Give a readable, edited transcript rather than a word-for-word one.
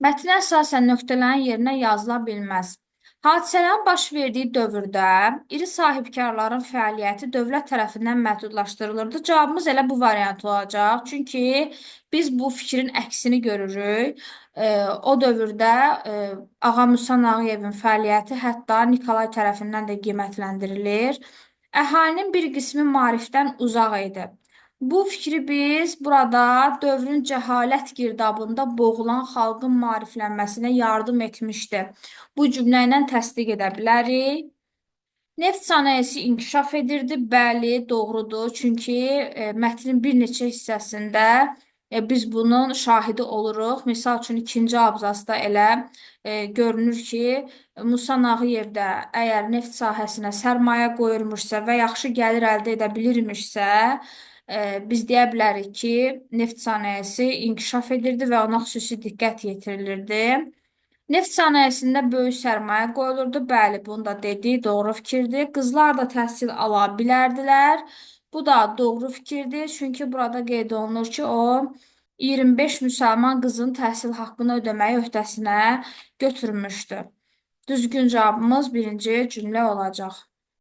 Mətnə əsasən nöqtələrin yerinə yazıla bilməz. Hadisələrin baş verdiyi dövrdə iri sahibkarların fəaliyyəti dövlət tərəfindən məhdudlaşdırılırdı. Cavabımız elə bu variant olacaq. Çünki biz bu fikrin əksini görürük. O dövrdə Ağa Musa Nağıyevin fəaliyyəti hətta Nikolay tərəfindən də qiymətləndirilir. Əhalinin bir qismi maarifdən uzaq idi. Bu fikri biz burada dövrün cəhalət girdabında boğulan xalqın maariflənməsinə yardım etmişdi. Bu cümlə ilə təsdiq edə bilərik. Neft sənayesi inkişaf edirdi. Bəli, doğrudur. Çünki mətnin bir neçə hissəsində biz bunun şahidi oluruq. Misal üçün ikinci abzasda elə görünür ki, Musa Nağıyev də əgər neft sahəsinə sərmayə qoyulmuşsa və yaxşı gəlir əldə edə bilirmişsə, biz deyə bilərik ki, neft sənayesi inkişaf edirdi və ona xüsusi diqqət yetirilirdi. Neft sənayesində böyük sərmayə qoyulurdu. Bəli, bunu da dedi, doğru fikirdir. Qızlar da təhsil ala bilərdilər. Bu da doğru fikirdir. Çünki burada qeyd olunur ki, o 25 müsəlman qızın təhsil haqqını ödəməyi öhdəsinə götürmüşdü. Düzgün cavabımız birinci cümlə olacaq.